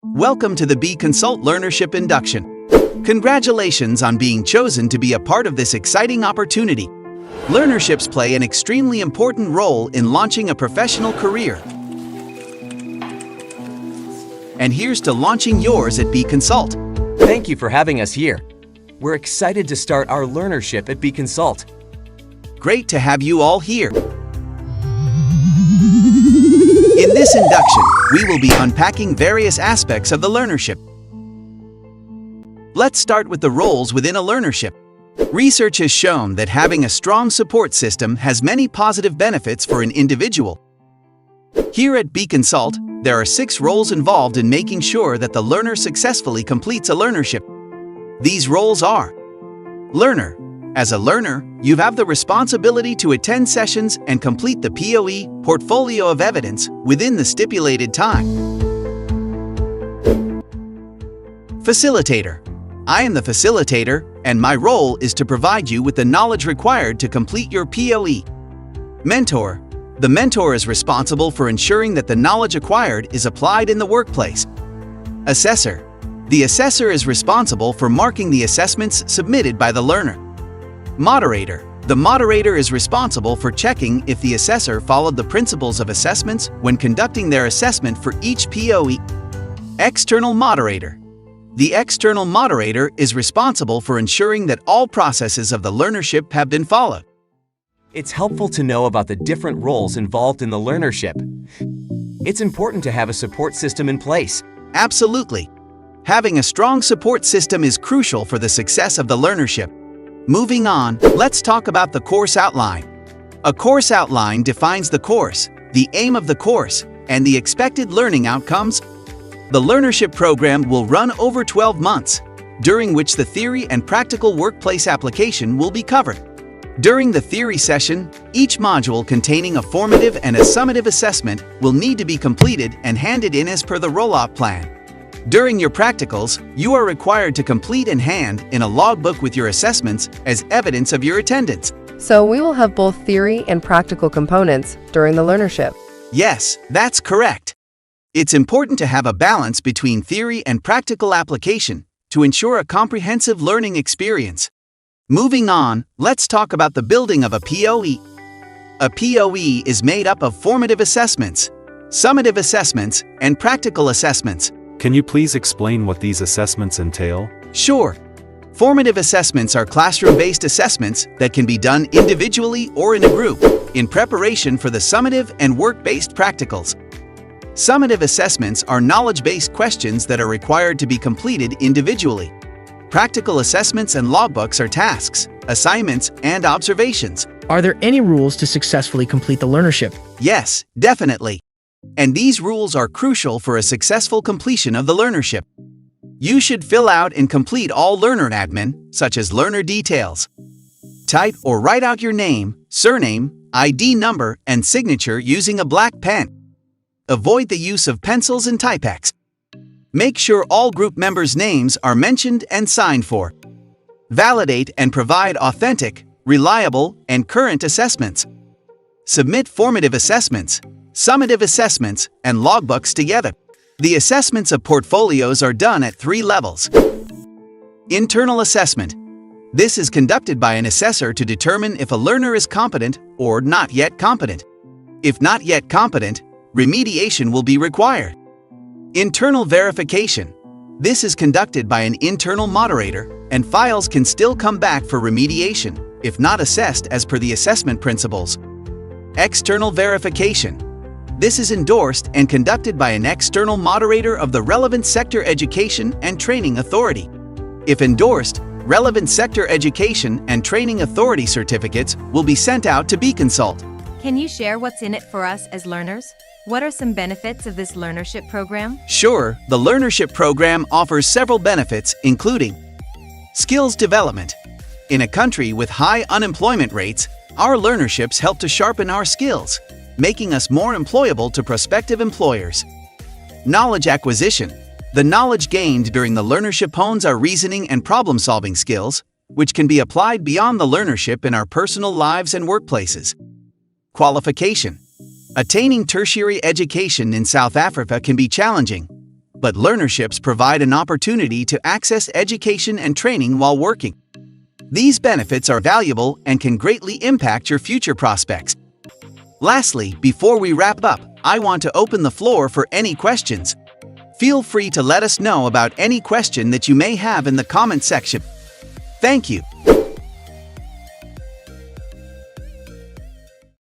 Welcome to the BConsult Learnership Induction. Congratulations on being chosen to be a part of this exciting opportunity. Learnerships play an extremely important role in launching a professional career. And here's to launching yours at BConsult. Thank you for having us here. We're excited to start our learnership at BConsult. Great to have you all here. In this induction, we will be unpacking various aspects of the learnership. Let's start with the roles within a learnership. Research has shown that having a strong support system has many positive benefits for an individual. Here at BConsult, there are 6 roles involved in making sure that the learner successfully completes a learnership. These roles are: learner. As a learner, you have the responsibility to attend sessions and complete the POE, portfolio of evidence, within the stipulated time. Facilitator. I am the facilitator, and my role is to provide you with the knowledge required to complete your POE. Mentor. The mentor is responsible for ensuring that the knowledge acquired is applied in the workplace. Assessor. The assessor is responsible for marking the assessments submitted by the learner. Moderator. The moderator is responsible for checking if the assessor followed the principles of assessments when conducting their assessment for each POE. External moderator. The external moderator is responsible for ensuring that all processes of the learnership have been followed. It's helpful to know about the different roles involved in the learnership. It's important to have a support system in place. Absolutely. Having a strong support system is crucial for the success of the learnership. Moving on, let's talk about the course outline. A course outline defines the course, the aim of the course, and the expected learning outcomes. The learnership program will run over 12 months, during which the theory and practical workplace application will be covered. During the theory session, each module containing a formative and a summative assessment will need to be completed and handed in as per the rollout plan. During your practicals, you are required to complete and hand in a logbook with your assessments as evidence of your attendance. So we will have both theory and practical components during the learnership. Yes, that's correct. It's important to have a balance between theory and practical application to ensure a comprehensive learning experience. Moving on, let's talk about the building of a POE. A POE is made up of formative assessments, summative assessments, and practical assessments. Can you please explain what these assessments entail? Sure. Formative assessments are classroom-based assessments that can be done individually or in a group, in preparation for the summative and work-based practicals. Summative assessments are knowledge-based questions that are required to be completed individually. Practical assessments and logbooks are tasks, assignments, and observations. Are there any rules to successfully complete the learnership? Yes, definitely. And these rules are crucial for a successful completion of the learnership. You should fill out and complete all learner admin, such as learner details. Type or write out your name, surname, ID number, and signature using a black pen. Avoid the use of pencils and Typex. Make sure all group members' names are mentioned and signed for. Validate and provide authentic, reliable, and current assessments. Submit formative assessments, summative assessments, and logbooks together. The assessments of portfolios are done at 3 levels. Internal assessment. This is conducted by an assessor to determine if a learner is competent or not yet competent. If not yet competent, remediation will be required. Internal verification. This is conducted by an internal moderator, and files can still come back for remediation, if not assessed as per the assessment principles. External verification. This is endorsed and conducted by an external moderator of the relevant sector education and training authority. If endorsed, relevant sector education and training authority certificates will be sent out to BConsult. Can you share what's in it for us as learners? What are some benefits of this learnership program? Sure, the learnership program offers several benefits, including skills development. In a country with high unemployment rates, our learnerships help to sharpen our skills, making us more employable to prospective employers. Knowledge acquisition. The knowledge gained during the learnership hones our reasoning and problem-solving skills, which can be applied beyond the learnership in our personal lives and workplaces. Qualification. Attaining tertiary education in South Africa can be challenging. but learnerships provide an opportunity to access education and training while working. These benefits are valuable and can greatly impact your future prospects. Lastly, before we wrap up, I want to open the floor for any questions. Feel free to let us know about any question that you may have in the comment section. Thank you.